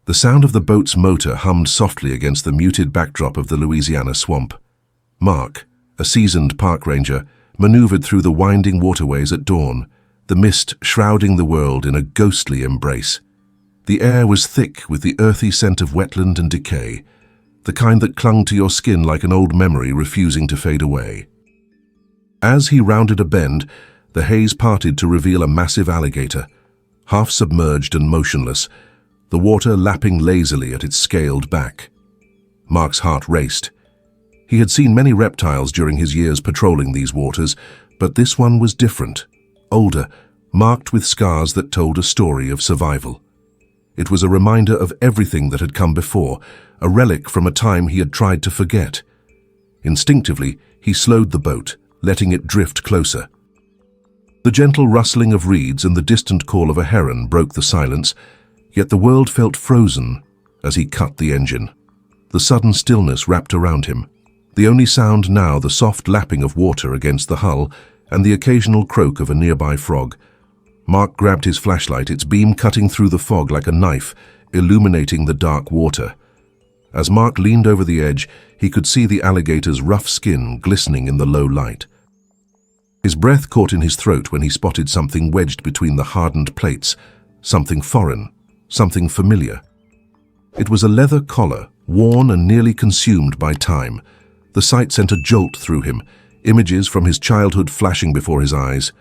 The sound of the boat's motor hummed softly against the muted backdrop of the Louisiana swamp. Mark, a seasoned park ranger, maneuvered through the winding waterways at dawn, the mist shrouding the world in a ghostly embrace. The air was thick with the earthy scent of wetland and decay, the kind that clung to your skin like an old memory refusing to fade away. As he rounded a bend, the haze parted to reveal a massive alligator, half submerged and motionless, the water lapping lazily at its scaled back. Mark's heart raced. He had seen many reptiles during his years patrolling these waters, but this one was different, older, marked with scars that told a story of survival. It was a reminder of everything that had come before, a relic from a time he had tried to forget. Instinctively, he slowed the boat, letting it drift closer. The gentle rustling of reeds and the distant call of a heron broke the silence, yet the world felt frozen as he cut the engine. The sudden stillness wrapped around him. The only sound now the soft lapping of water against the hull and the occasional croak of a nearby frog. Mark grabbed his flashlight, its beam cutting through the fog like a knife, illuminating the dark water. As Mark leaned over the edge, he could see the alligator's rough skin glistening in the low light. His breath caught in his throat when he spotted something wedged between the hardened plates, something foreign, something familiar. It was a leather collar, worn and nearly consumed by time. The sight sent a jolt through him, images from his childhood flashing before his eyes.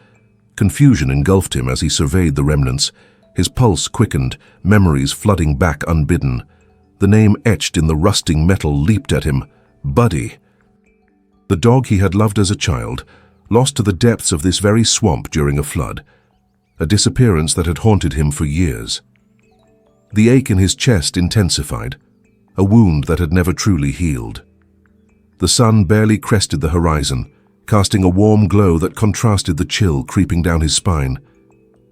Confusion engulfed him as he surveyed the remnants. His pulse quickened, memories flooding back unbidden. The name etched in the rusting metal leaped at him. Buddy. The dog he had loved as a child, lost to the depths of this very swamp during a flood. A disappearance that had haunted him for years. The ache in his chest intensified, a wound that had never truly healed. The sun barely crested the horizon, casting a warm glow that contrasted the chill creeping down his spine.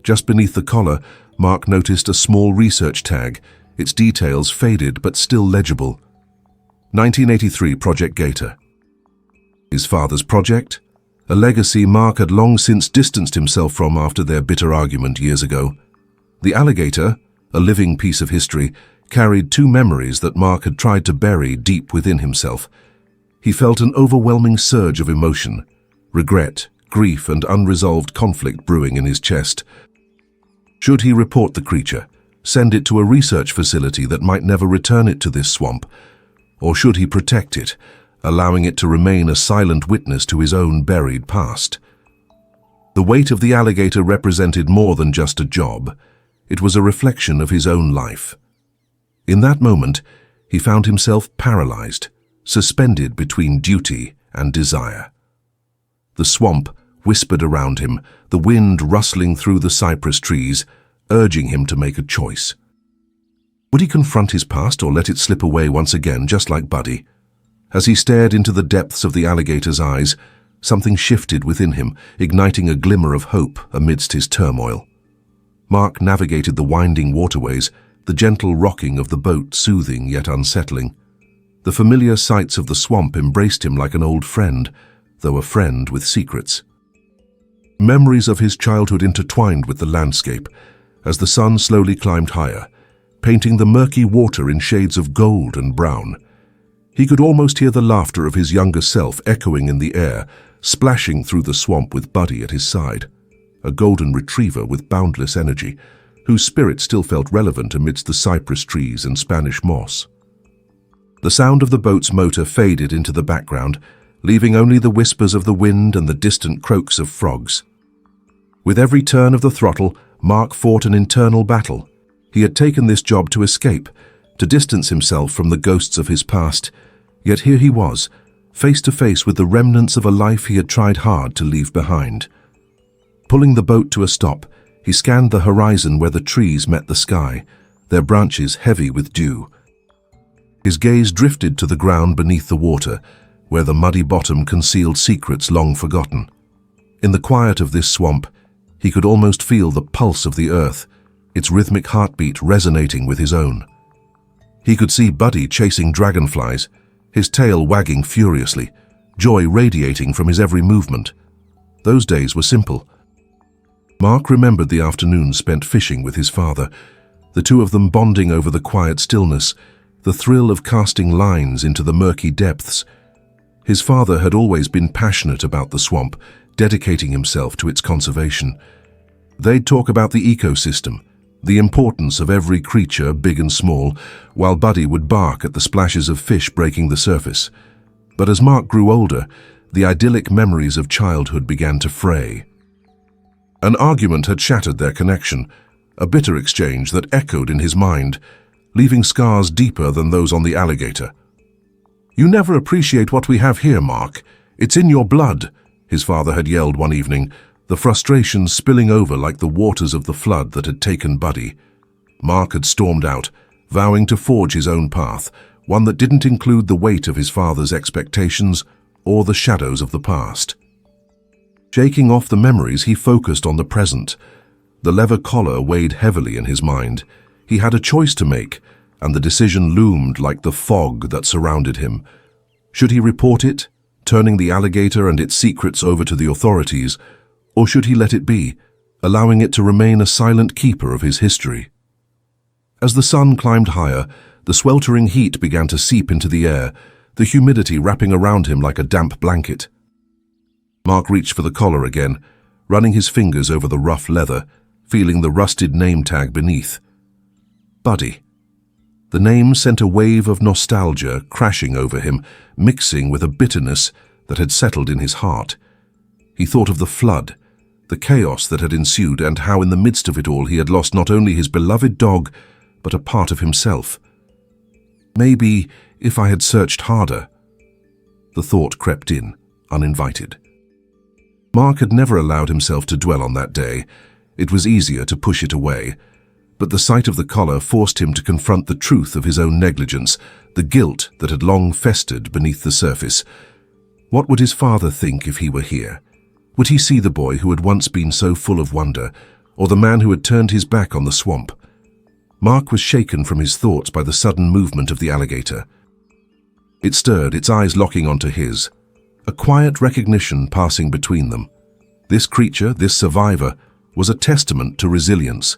Just beneath the collar, Mark noticed a small research tag, its details faded but still legible. 1983 Project Gator. His father's project? A legacy Mark had long since distanced himself from after their bitter argument years ago. The alligator, a living piece of history, carried two memories that Mark had tried to bury deep within himself. He felt an overwhelming surge of emotion, regret, grief, and unresolved conflict brewing in his chest. Should he report the creature, send it to a research facility that might never return it to this swamp, or should he protect it, allowing it to remain a silent witness to his own buried past? The weight of the alligator represented more than just a job. It was a reflection of his own life. In that moment, he found himself paralyzed, suspended between duty and desire. The swamp whispered around him, the wind rustling through the cypress trees, urging him to make a choice. Would he confront his past or let it slip away once again, just like Buddy? As he stared into the depths of the alligator's eyes, something shifted within him, igniting a glimmer of hope amidst his turmoil. Mark navigated the winding waterways, the gentle rocking of the boat soothing yet unsettling. The familiar sights of the swamp embraced him like an old friend, though a friend with secrets. Memories of his childhood intertwined with the landscape as the sun slowly climbed higher, painting the murky water in shades of gold and brown. He could almost hear the laughter of his younger self echoing in the air, splashing through the swamp with Buddy at his side, a golden retriever with boundless energy, whose spirit still felt relevant amidst the cypress trees and Spanish moss. The sound of the boat's motor faded into the background, leaving only the whispers of the wind and the distant croaks of frogs. With every turn of the throttle, Mark fought an internal battle. He had taken this job to escape, to distance himself from the ghosts of his past, yet here he was, face to face with the remnants of a life he had tried hard to leave behind. Pulling the boat to a stop, he scanned the horizon where the trees met the sky, their branches heavy with dew. His gaze drifted to the ground beneath the water, where the muddy bottom concealed secrets long forgotten. In the quiet of this swamp, he could almost feel the pulse of the earth, its rhythmic heartbeat resonating with his own. He could see Buddy chasing dragonflies, his tail wagging furiously, joy radiating from his every movement. Those days were simple. Mark remembered the afternoons spent fishing with his father, the two of them bonding over the quiet stillness, the thrill of casting lines into the murky depths. His father had always been passionate about the swamp, dedicating himself to its conservation. They'd talk about the ecosystem, the importance of every creature, big and small, while Buddy would bark at the splashes of fish breaking the surface. But as Mark grew older, the idyllic memories of childhood began to fray. An argument had shattered their connection, a bitter exchange that echoed in his mind, leaving scars deeper than those on the Alligator. "You never appreciate what we have here, Mark. It's in your blood," his father had yelled one evening, the frustration spilling over like the waters of the flood that had taken Buddy. Mark had stormed out, vowing to forge his own path, one that didn't include the weight of his father's expectations or the shadows of the past. Shaking off the memories, he focused on the present. The leather collar weighed heavily in his mind. He had a choice to make, and the decision loomed like the fog that surrounded him. Should he report it, turning the Alligator and its secrets over to the authorities, or should he let it be, allowing it to remain a silent keeper of his history? As the sun climbed higher, the sweltering heat began to seep into the air, the humidity wrapping around him like a damp blanket. Mark reached for the collar again, running his fingers over the rough leather, feeling the rusted name tag beneath. Buddy. The name sent a wave of nostalgia crashing over him, mixing with a bitterness that had settled in his heart. He thought of the flood, the chaos that had ensued, and how in the midst of it all he had lost not only his beloved dog, but a part of himself. Maybe if I had searched harder. The thought crept in, uninvited. Mark had never allowed himself to dwell on that day. It was easier to push it away. But the sight of the collar forced him to confront the truth of his own negligence, the guilt that had long festered beneath the surface. What would his father think if he were here? Would he see the boy who had once been so full of wonder, or the man who had turned his back on the swamp? Mark was shaken from his thoughts by the sudden movement of the Alligator. It stirred, its eyes locking onto his, a quiet recognition passing between them. This creature, this survivor, was a testament to resilience.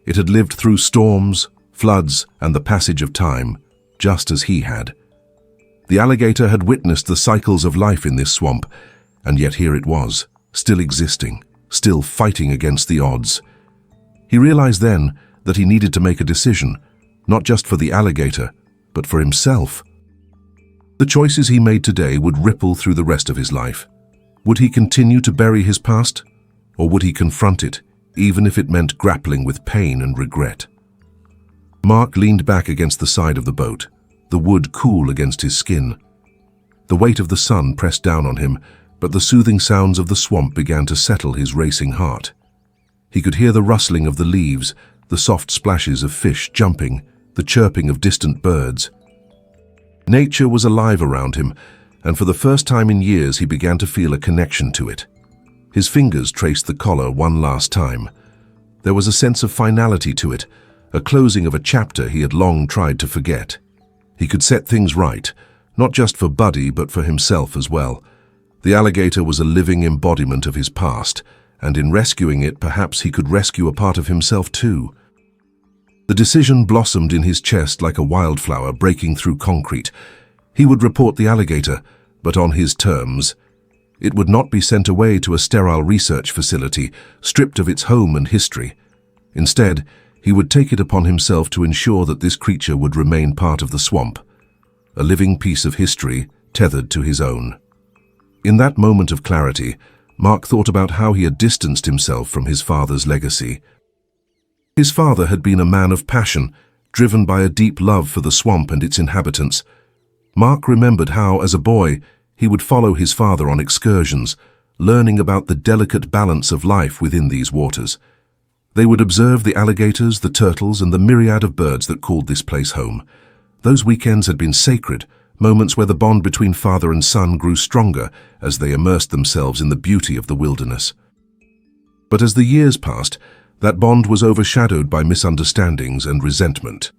It had lived through storms, floods, and the passage of time, just as he had. The Alligator had witnessed the cycles of life in this swamp, and yet here it was, still existing, still fighting against the odds. He realized then that he needed to make a decision, not just for the Alligator, but for himself. The choices he made today would ripple through the rest of his life. Would he continue to bury his past, or would he confront it, even if it meant grappling with pain and regret? Mark leaned back against the side of the boat, the wood cool against his skin. The weight of the sun pressed down on him, but the soothing sounds of the swamp began to settle his racing heart. He could hear the rustling of the leaves, the soft splashes of fish jumping, the chirping of distant birds. Nature was alive around him, and for the first time in years he began to feel a connection to it. His fingers traced the collar one last time. There was a sense of finality to it, a closing of a chapter he had long tried to forget. He could set things right, not just for Buddy, but for himself as well. The Alligator was a living embodiment of his past, and in rescuing it, perhaps he could rescue a part of himself too. The decision blossomed in his chest like a wildflower breaking through concrete. He would report the Alligator, but on his terms. It would not be sent away to a sterile research facility, stripped of its home and history. Instead, he would take it upon himself to ensure that this creature would remain part of the swamp, a living piece of history tethered to his own. In that moment of clarity, Mark thought about how he had distanced himself from his father's legacy. His father had been a man of passion, driven by a deep love for the swamp and its inhabitants. Mark remembered how, as a boy, he would follow his father on excursions, learning about the delicate balance of life within these waters. They would observe the alligators, the turtles, and the myriad of birds that called this place home. Those weekends had been sacred, moments where the bond between father and son grew stronger as they immersed themselves in the beauty of the wilderness. But as the years passed, that bond was overshadowed by misunderstandings and resentment.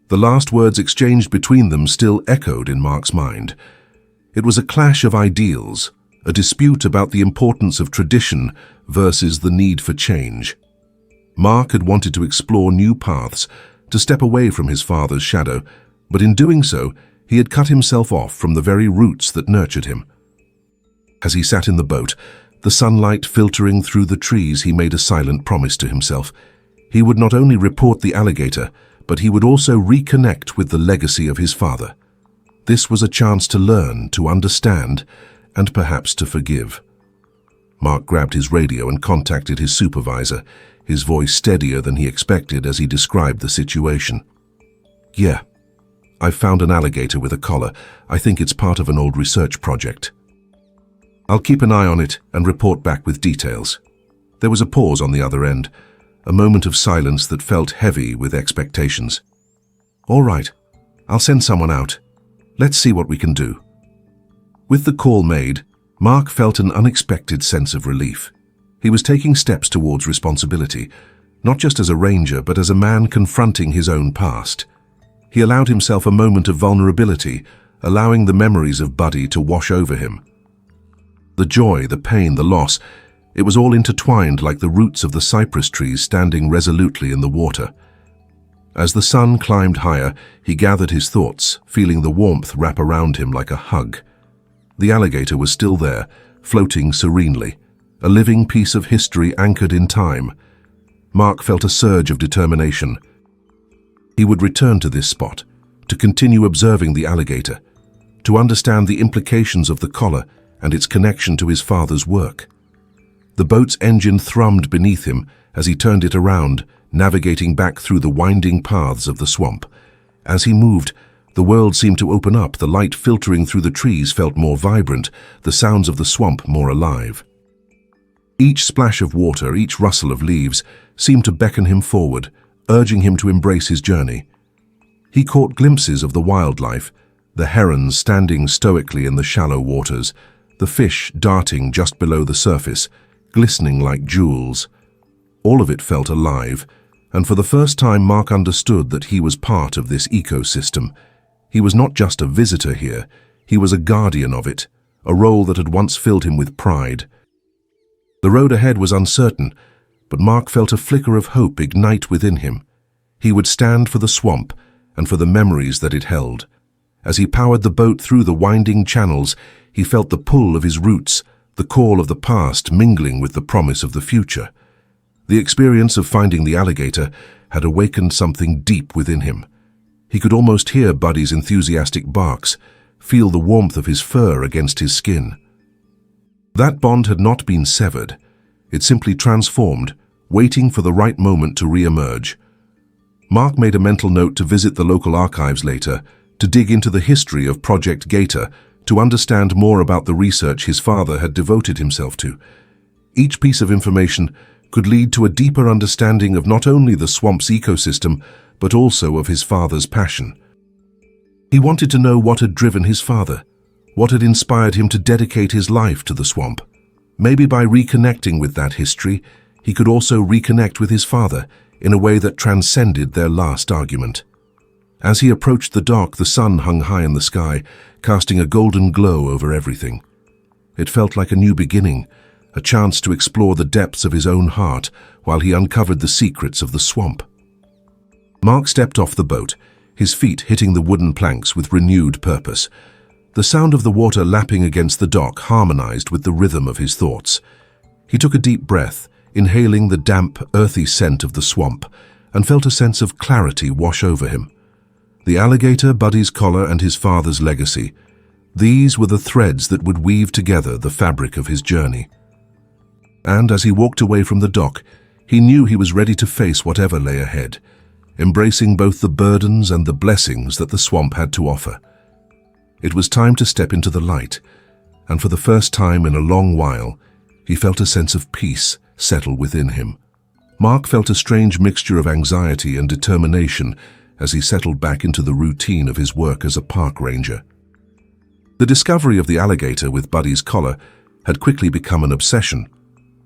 The last words exchanged between them still echoed in Mark's mind. It was a clash of ideals, a dispute about the importance of tradition versus the need for change. Mark had wanted to explore new paths, to step away from his father's shadow, but in doing so, he had cut himself off from the very roots that nurtured him. As he sat in the boat, the sunlight filtering through the trees, he made a silent promise to himself. He would not only report the alligator, but he would also reconnect with the legacy of his father. This was a chance to learn, to understand, and perhaps to forgive. Mark grabbed his radio and contacted his supervisor, his voice steadier than he expected as he described the situation. "Yeah, I've found an alligator with a collar. I think it's part of an old research project. I'll keep an eye on it and report back with details." There was a pause on the other end, a moment of silence that felt heavy with expectations. "All right, I'll send someone out. Let's see what we can do." With the call made, Mark felt an unexpected sense of relief. He was taking steps towards responsibility, not just as a ranger, but as a man confronting his own past. He allowed himself a moment of vulnerability, allowing the memories of Buddy to wash over him. The joy, the pain, the loss, it was all intertwined like the roots of the cypress trees standing resolutely in the water. As the sun climbed higher, he gathered his thoughts, feeling the warmth wrap around him like a hug. The alligator was still there, floating serenely, a living piece of history anchored in time. Mark felt a surge of determination. He would return to this spot, to continue observing the alligator, to understand the implications of the collar and its connection to his father's work. The boat's engine thrummed beneath him as he turned it around, navigating back through the winding paths of the swamp. As he moved, the world seemed to open up. The light filtering through the trees felt more vibrant, the sounds of the swamp more alive. Each splash of water, each rustle of leaves, seemed to beckon him forward, urging him to embrace his journey. He caught glimpses of the wildlife, the herons standing stoically in the shallow waters, the fish darting just below the surface, glistening like jewels. All of it felt alive, and for the first time Mark understood that he was part of this ecosystem. He was not just a visitor here, he was a guardian of it, a role that had once filled him with pride. The road ahead was uncertain, but Mark felt a flicker of hope ignite within him. He would stand for the swamp and for the memories that it held. As he powered the boat through the winding channels, he felt the pull of his roots, the call of the past mingling with the promise of the future. The experience of finding the alligator had awakened something deep within him. He could almost hear Buddy's enthusiastic barks, feel the warmth of his fur against his skin. That bond had not been severed. It simply transformed, waiting for the right moment to re-emerge. Mark made a mental note to visit the local archives later, to dig into the history of Project Gator, to understand more about the research his father had devoted himself to. Each piece of information could lead to a deeper understanding of not only the swamp's ecosystem, but also of his father's passion. He wanted to know what had driven his father, what had inspired him to dedicate his life to the swamp. Maybe by reconnecting with that history, he could also reconnect with his father in a way that transcended their last argument. As he approached the dock, the sun hung high in the sky, casting a golden glow over everything. It felt like a new beginning, a chance to explore the depths of his own heart while he uncovered the secrets of the swamp. Mark stepped off the boat, his feet hitting the wooden planks with renewed purpose. The sound of the water lapping against the dock harmonized with the rhythm of his thoughts. He took a deep breath, inhaling the damp, earthy scent of the swamp, and felt a sense of clarity wash over him. The alligator, Buddy's collar, and his father's legacy. These were the threads that would weave together the fabric of his journey. And as he walked away from the dock, he knew he was ready to face whatever lay ahead, embracing both the burdens and the blessings that the swamp had to offer. It was time to step into the light, and for the first time in a long while, he felt a sense of peace settle within him. Mark felt a strange mixture of anxiety and determination as he settled back into the routine of his work as a park ranger. The discovery of the alligator with Buddy's collar had quickly become an obsession,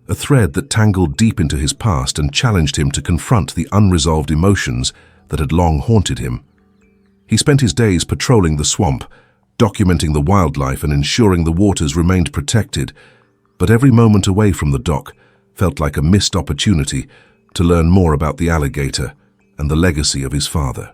a thread that tangled deep into his past and challenged him to confront the unresolved emotions that had long haunted him. He spent his days patrolling the swamp, documenting the wildlife and ensuring the waters remained protected, but every moment away from the dock felt like a missed opportunity to learn more about the alligator and the legacy of his father.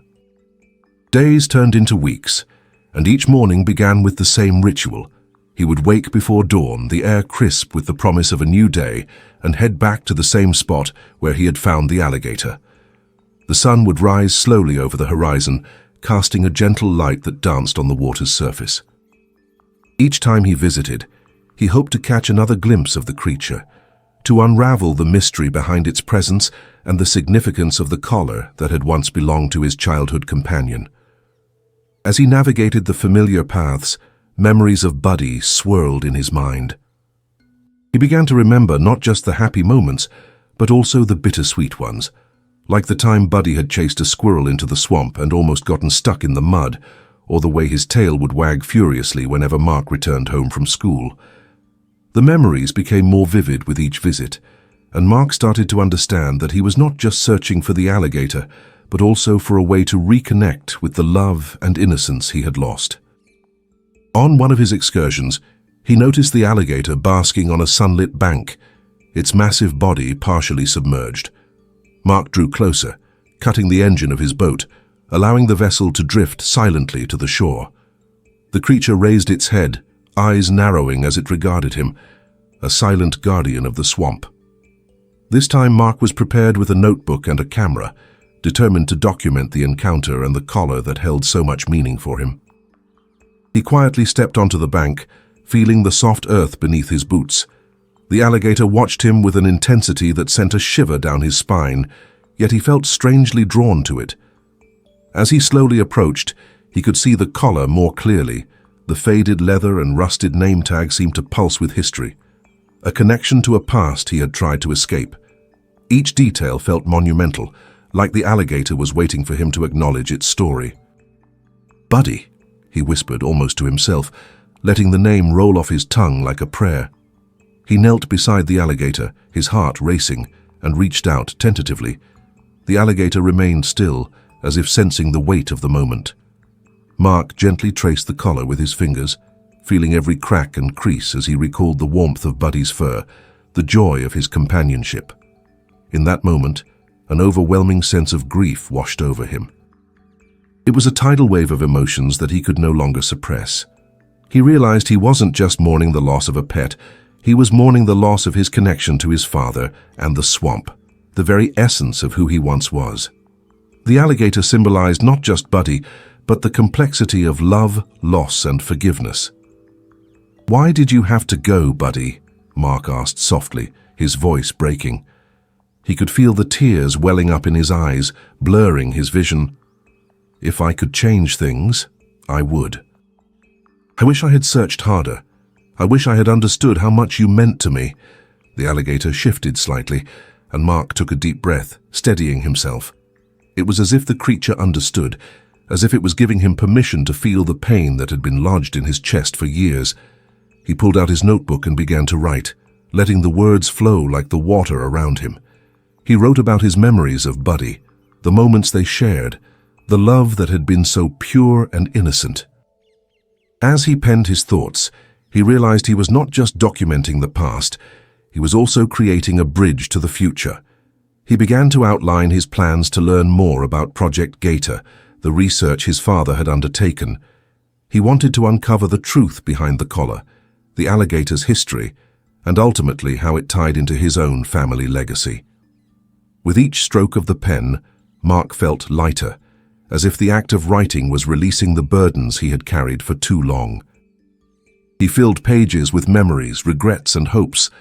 Days turned into weeks, and each morning began with the same ritual. He would wake before dawn, the air crisp with the promise of a new day, and head back to the same spot where he had found the alligator. The sun would rise slowly over the horizon, casting a gentle light that danced on the water's surface. Each time he visited, he hoped to catch another glimpse of the creature, to unravel the mystery behind its presence and the significance of the collar that had once belonged to his childhood companion. As he navigated the familiar paths, memories of Buddy swirled in his mind. He began to remember not just the happy moments, but also the bittersweet ones, like the time Buddy had chased a squirrel into the swamp and almost gotten stuck in the mud, or the way his tail would wag furiously whenever Mark returned home from school. The memories became more vivid with each visit, and Mark started to understand that he was not just searching for the alligator, but also for a way to reconnect with the love and innocence he had lost. On one of his excursions, he noticed the alligator basking on a sunlit bank, its massive body partially submerged. Mark drew closer, cutting the engine of his boat, allowing the vessel to drift silently to the shore. The creature raised its head, eyes narrowing as it regarded him, a silent guardian of the swamp. This time Mark was prepared with a notebook and a camera, determined to document the encounter and the collar that held so much meaning for him. He quietly stepped onto the bank, feeling the soft earth beneath his boots. The alligator watched him with an intensity that sent a shiver down his spine, yet he felt strangely drawn to it. As he slowly approached, he could see the collar more clearly. The faded leather and rusted name tag seemed to pulse with history, a connection to a past he had tried to escape. Each detail felt monumental, like the alligator was waiting for him to acknowledge its story. "Buddy," he whispered almost to himself, letting the name roll off his tongue like a prayer. He knelt beside the alligator, his heart racing, and reached out tentatively. The alligator remained still, as if sensing the weight of the moment. Mark gently traced the collar with his fingers, feeling every crack and crease as he recalled the warmth of Buddy's fur, the joy of his companionship. In that moment, an overwhelming sense of grief washed over him. It was a tidal wave of emotions that he could no longer suppress. He realized he wasn't just mourning the loss of a pet, he was mourning the loss of his connection to his father and the swamp, the very essence of who he once was. The alligator symbolized not just Buddy, but the complexity of love, loss, and forgiveness. "Why did you have to go, Buddy?" Mark asked softly, his voice breaking. He could feel the tears welling up in his eyes, blurring his vision. "If I could change things, I would. I wish I had searched harder. I wish I had understood how much you meant to me." The alligator shifted slightly, and Mark took a deep breath, steadying himself. It was as if the creature understood, as if it was giving him permission to feel the pain that had been lodged in his chest for years. He pulled out his notebook and began to write, letting the words flow like the water around him. He wrote about his memories of Buddy, the moments they shared, the love that had been so pure and innocent. As he penned his thoughts, he realized he was not just documenting the past, he was also creating a bridge to the future. He began to outline his plans to learn more about Project Gator, the research his father had undertaken. He wanted to uncover the truth behind the collar, the alligator's history, and ultimately how it tied into his own family legacy. With each stroke of the pen, Mark felt lighter, as if the act of writing was releasing the burdens he had carried for too long. He filled pages with memories, regrets, and hopes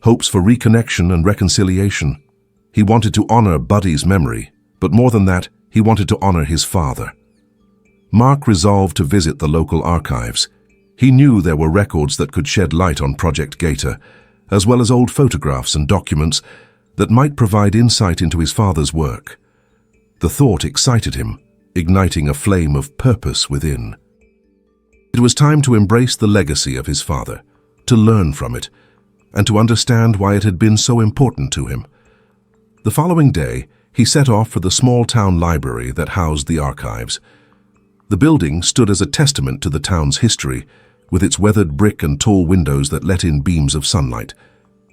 for reconnection and reconciliation. He wanted to honor Buddy's memory, but more than that, he wanted to honor his father. Mark resolved to visit the local archives. He knew there were records that could shed light on Project Gator, as well as old photographs and documents that might provide insight into his father's work. The thought excited him, igniting a flame of purpose within. It was time to embrace the legacy of his father, to learn from it, and to understand why it had been so important to him. The following day, he set off for the small town library that housed the archives. The building stood as a testament to the town's history, with its weathered brick and tall windows that let in beams of sunlight.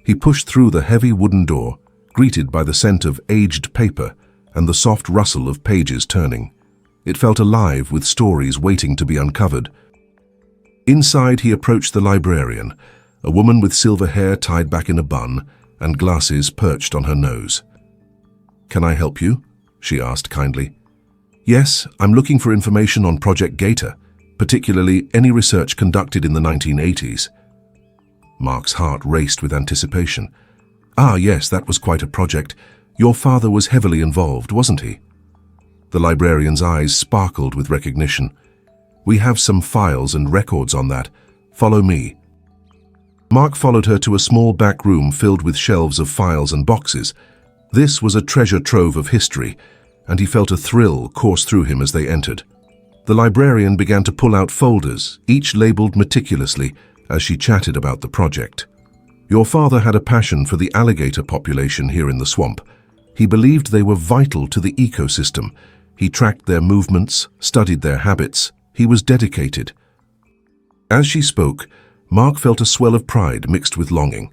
He pushed through the heavy wooden door, greeted by the scent of aged paper and the soft rustle of pages turning. It felt alive with stories waiting to be uncovered. Inside, he approached the librarian, a woman with silver hair tied back in a bun and glasses perched on her nose. "Can I help you?" she asked kindly. "Yes, I'm looking for information on Project Gator, particularly any research conducted in the 1980s. Mark's heart raced with anticipation. "Ah, yes, that was quite a project. Your father was heavily involved, wasn't he?" The librarian's eyes sparkled with recognition. "We have some files and records on that. Follow me." Mark followed her to a small back room filled with shelves of files and boxes. This was a treasure trove of history, and he felt a thrill course through him as they entered. The librarian began to pull out folders, each labeled meticulously, as she chatted about the project. "Your father had a passion for the alligator population here in the swamp. He believed they were vital to the ecosystem. He tracked their movements, studied their habits. He was dedicated." As she spoke, Mark felt a swell of pride mixed with longing.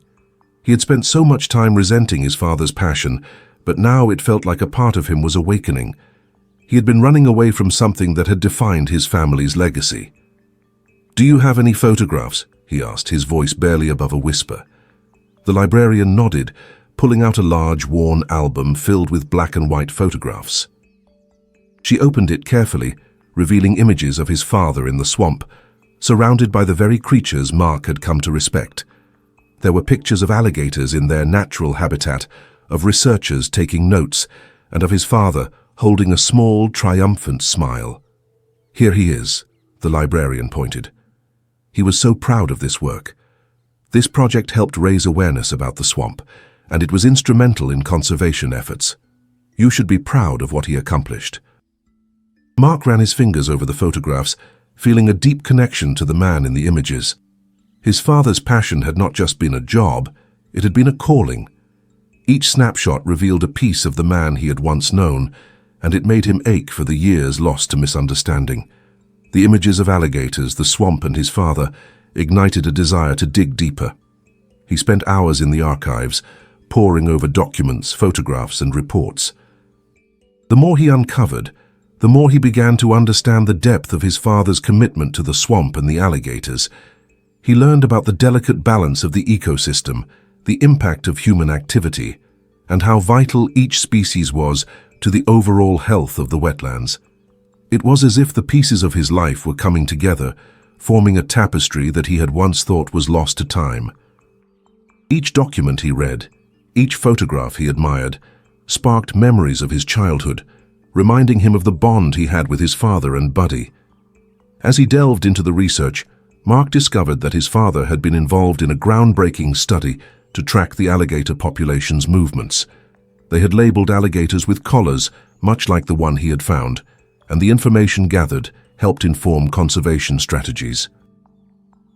He had spent so much time resenting his father's passion, but now it felt like a part of him was awakening. He had been running away from something that had defined his family's legacy. "Do you have any photographs?" he asked, his voice barely above a whisper. The librarian nodded, pulling out a large, worn album filled with black and white photographs. She opened it carefully, revealing images of his father in the swamp, surrounded by the very creatures Mark had come to respect. There were pictures of alligators in their natural habitat, of researchers taking notes, and of his father holding a small, triumphant smile. "Here he is," the librarian pointed. He was so proud of this work. This project helped raise awareness about the swamp, and it was instrumental in conservation efforts. You should be proud of what he accomplished. Mark ran his fingers over the photographs, feeling a deep connection to the man in the images. His father's passion had not just been a job, it had been a calling. Each snapshot revealed a piece of the man he had once known, and it made him ache for the years lost to misunderstanding. The images of alligators, the swamp, and his father ignited a desire to dig deeper. He spent hours in the archives, poring over documents, photographs, and reports. The more he uncovered, the more he began to understand the depth of his father's commitment to the swamp and the alligators. He learned about the delicate balance of the ecosystem, the impact of human activity, and how vital each species was to the overall health of the wetlands. It was as if the pieces of his life were coming together, forming a tapestry that he had once thought was lost to time. Each document he read, each photograph he admired, sparked memories of his childhood, reminding him of the bond he had with his father and Buddy. As he delved into the research, Mark discovered that his father had been involved in a groundbreaking study to track the alligator population's movements. They had labeled alligators with collars, much like the one he had found, and the information gathered helped inform conservation strategies.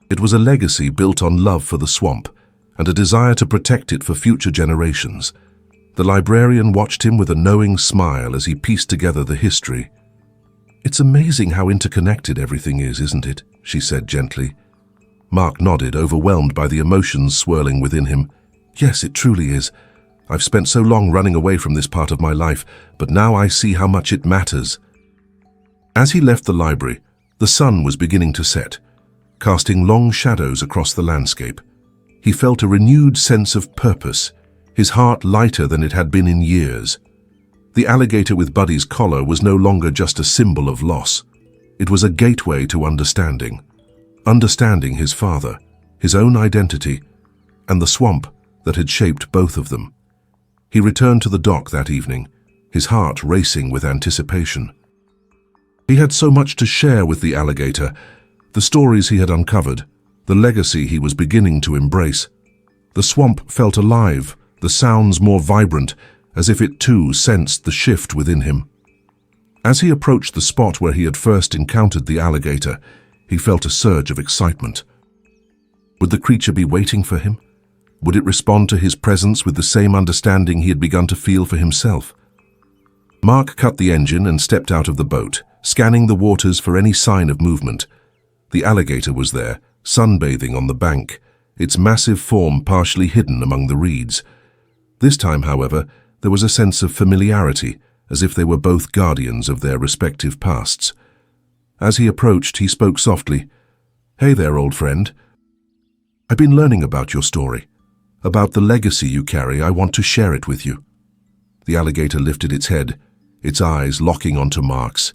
It was a legacy built on love for the swamp and a desire to protect it for future generations. The librarian watched him with a knowing smile as he pieced together the history. "It's amazing how interconnected everything is, isn't it?" she said gently. Mark nodded, overwhelmed by the emotions swirling within him. "Yes, it truly is. I've spent so long running away from this part of my life, but now I see how much it matters." As he left the library, the sun was beginning to set, casting long shadows across the landscape. He felt a renewed sense of purpose, his heart lighter than it had been in years. The alligator with Buddy's collar was no longer just a symbol of loss. It was a gateway to understanding his father, his own identity, and the swamp that had shaped both of them. He returned to the dock that evening, his heart racing with anticipation. He had so much to share with the alligator, the stories he had uncovered, the legacy he was beginning to embrace. The swamp felt alive, the sounds more vibrant, as if it too sensed the shift within him. As he approached the spot where he had first encountered the alligator, he felt a surge of excitement. Would the creature be waiting for him? Would it respond to his presence with the same understanding he had begun to feel for himself? Mark cut the engine and stepped out of the boat, scanning the waters for any sign of movement. The alligator was there, sunbathing on the bank, its massive form partially hidden among the reeds. This time, however, there was a sense of familiarity, as if they were both guardians of their respective pasts. As he approached, he spoke softly. "Hey there, old friend. I've been learning about your story. About the legacy you carry. I want to share it with you." The alligator lifted its head, its eyes locking onto Mark's.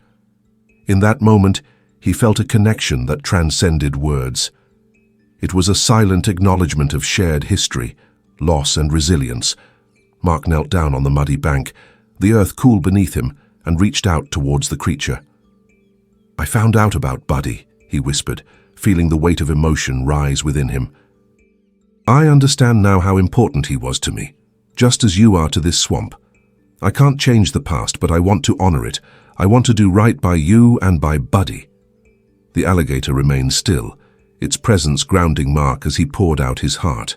In that moment, he felt a connection that transcended words. It was a silent acknowledgement of shared history, loss and resilience. Mark knelt down on the muddy bank, the earth cool beneath him, and reached out towards the creature. "I found out about Buddy," he whispered, feeling the weight of emotion rise within him. "I understand now how important he was to me, just as you are to this swamp. I can't change the past, but I want to honor it. I want to do right by you and by Buddy." The alligator remained still, its presence grounding Mark as he poured out his heart.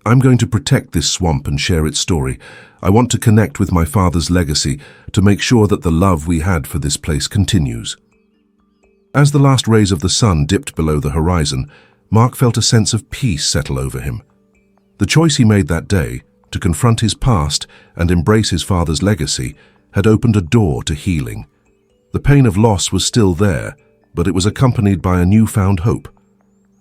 "I'm going to protect this swamp and share its story. I want to connect with my father's legacy to make sure that the love we had for this place continues." As the last rays of the sun dipped below the horizon, Mark felt a sense of peace settle over him. The choice he made that day, to confront his past and embrace his father's legacy, had opened a door to healing. The pain of loss was still there, but it was accompanied by a newfound hope,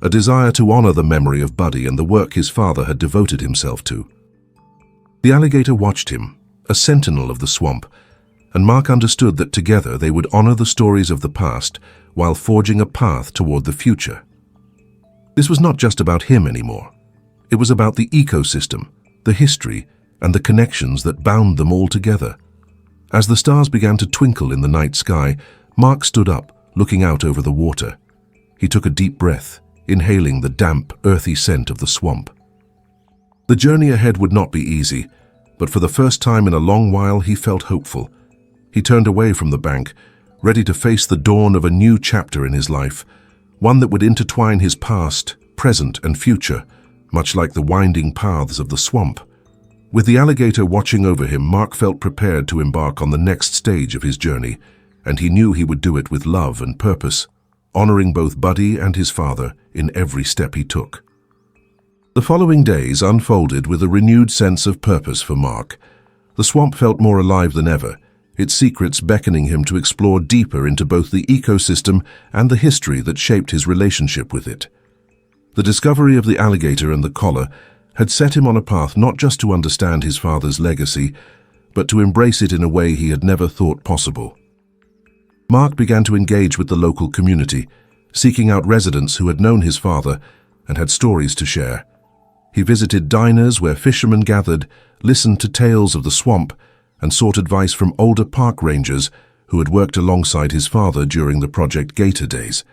a desire to honor the memory of Buddy and the work his father had devoted himself to. The alligator watched him, a sentinel of the swamp, and Mark understood that together they would honor the stories of the past while forging a path toward the future. This was not just about him anymore. It was about the ecosystem, the history, and the connections that bound them all together. As the stars began to twinkle in the night sky, Mark stood up, looking out over the water. He took a deep breath, inhaling the damp, earthy scent of the swamp. The journey ahead would not be easy, but for the first time in a long while he felt hopeful. He turned away from the bank, ready to face the dawn of a new chapter in his life, one that would intertwine his past, present, and future, much like the winding paths of the swamp. With the alligator watching over him, Mark felt prepared to embark on the next stage of his journey, and he knew he would do it with love and purpose, honoring both Buddy and his father in every step he took. The following days unfolded with a renewed sense of purpose for Mark. The swamp felt more alive than ever, its secrets beckoning him to explore deeper into both the ecosystem and the history that shaped his relationship with it. The discovery of the alligator and the collar had set him on a path not just to understand his father's legacy, but to embrace it in a way he had never thought possible. Mark began to engage with the local community, seeking out residents who had known his father and had stories to share. He visited diners where fishermen gathered, listened to tales of the swamp, and sought advice from older park rangers who had worked alongside his father during the Project Gator days.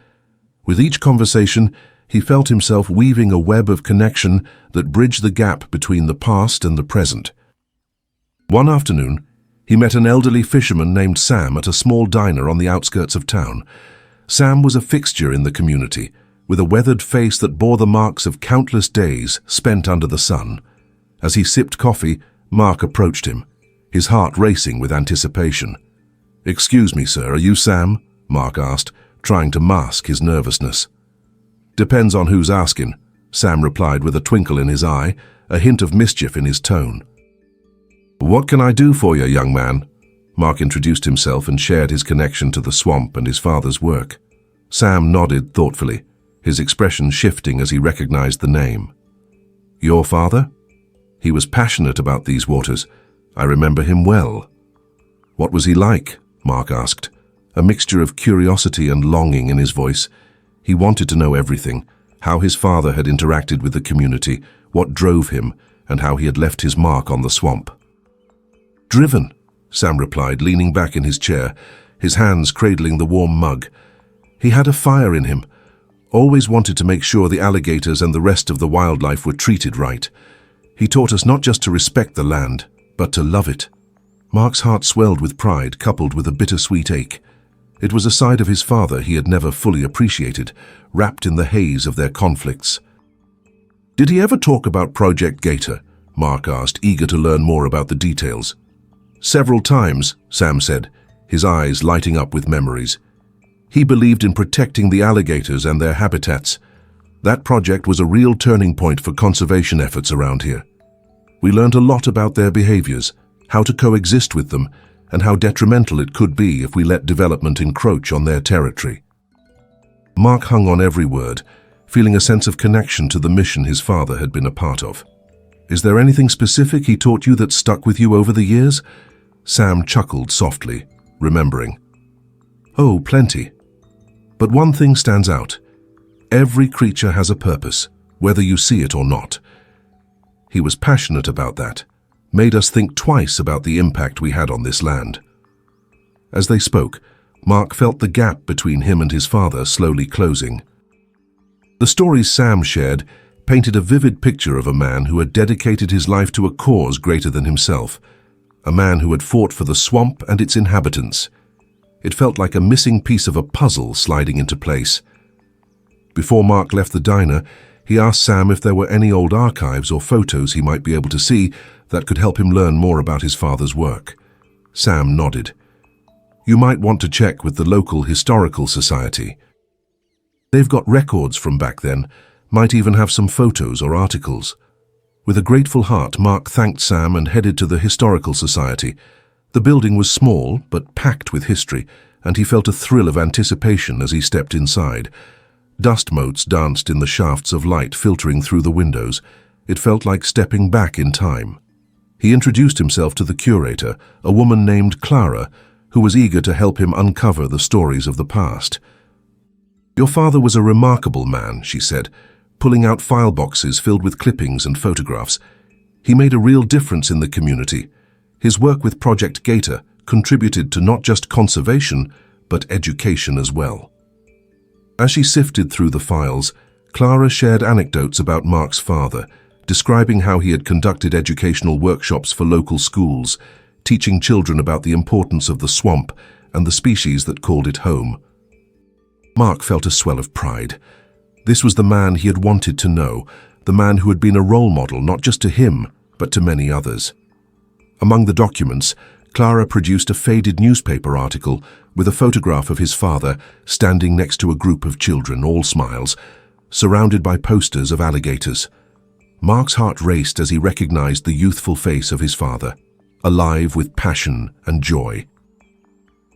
With each conversation, he felt himself weaving a web of connection that bridged the gap between the past and the present. One afternoon, he met an elderly fisherman named Sam at a small diner on the outskirts of town. Sam was a fixture in the community, with a weathered face that bore the marks of countless days spent under the sun. As he sipped coffee, Mark approached him, his heart racing with anticipation. "Excuse me, sir, are you Sam?" Mark asked, trying to mask his nervousness. "Depends on who's asking," Sam replied with a twinkle in his eye, a hint of mischief in his tone. "What can I do for you, young man?" Mark introduced himself and shared his connection to the swamp and his father's work. Sam nodded thoughtfully, his expression shifting as he recognized the name. "Your father?" He was passionate about these waters. I remember him well. "What was he like?" Mark asked, a mixture of curiosity and longing in his voice. He wanted to know everything, how his father had interacted with the community, what drove him, and how he had left his mark on the swamp. "Driven," Sam replied, leaning back in his chair, his hands cradling the warm mug. He had a fire in him, always wanted to make sure the alligators and the rest of the wildlife were treated right. He taught us not just to respect the land, but to love it. Mark's heart swelled with pride, coupled with a bittersweet ache. It was a side of his father he had never fully appreciated, wrapped in the haze of their conflicts. "Did he ever talk about Project Gator?" Mark asked, eager to learn more about the details. "Several times," Sam said, his eyes lighting up with memories. "He believed in protecting the alligators and their habitats. That project was a real turning point for conservation efforts around here." We learned a lot about their behaviors, how to coexist with them, and how detrimental it could be if we let development encroach on their territory. Mark hung on every word, feeling a sense of connection to the mission his father had been a part of. Is there anything specific he taught you that stuck with you over the years? Sam chuckled softly, remembering. Oh, plenty. But one thing stands out. Every creature has a purpose, whether you see it or not. He was passionate about that, made us think twice about the impact we had on this land. As they spoke, Mark felt the gap between him and his father slowly closing. The stories Sam shared painted a vivid picture of a man who had dedicated his life to a cause greater than himself, a man who had fought for the swamp and its inhabitants. It felt like a missing piece of a puzzle sliding into place. Before Mark left the diner, he asked Sam if there were any old archives or photos he might be able to see that could help him learn more about his father's work. Sam nodded. You might want to check with the local historical society. They've got records from back then, might even have some photos or articles. With a grateful heart, Mark thanked Sam and headed to the historical society. The building was small, but packed with history, and he felt a thrill of anticipation as he stepped inside. Dust motes danced in the shafts of light filtering through the windows. It felt like stepping back in time. He introduced himself to the curator, a woman named Clara, who was eager to help him uncover the stories of the past. Your father was a remarkable man, she said, pulling out file boxes filled with clippings and photographs. He made a real difference in the community. His work with Project Gator contributed to not just conservation, but education as well. As she sifted through the files, Clara shared anecdotes about Mark's father, describing how he had conducted educational workshops for local schools, teaching children about the importance of the swamp and the species that called it home. Mark felt a swell of pride. This was the man he had wanted to know, the man who had been a role model not just to him, but to many others. Among the documents, Clara produced a faded newspaper article with a photograph of his father standing next to a group of children, all smiles, surrounded by posters of alligators. Mark's heart raced as he recognized the youthful face of his father, alive with passion and joy.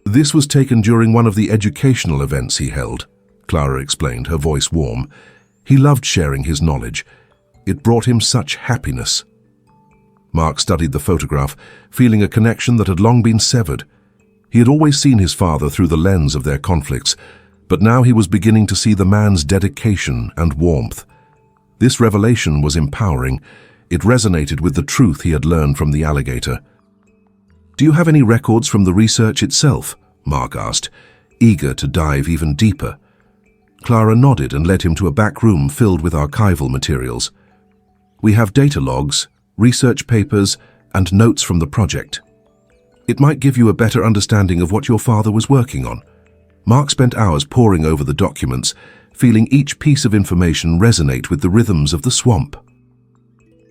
This was taken during one of the educational events he held, Clara explained, her voice warm. He loved sharing his knowledge. It brought him such happiness. Mark studied the photograph, feeling a connection that had long been severed. He had always seen his father through the lens of their conflicts, but now he was beginning to see the man's dedication and warmth. This revelation was empowering. It resonated with the truth he had learned from the alligator. Do you have any records from the research itself? Mark asked, eager to dive even deeper. Clara nodded and led him to a back room filled with archival materials. We have data logs, research papers, and notes from the project. It might give you a better understanding of what your father was working on. Mark spent hours poring over the documents, feeling each piece of information resonate with the rhythms of the swamp.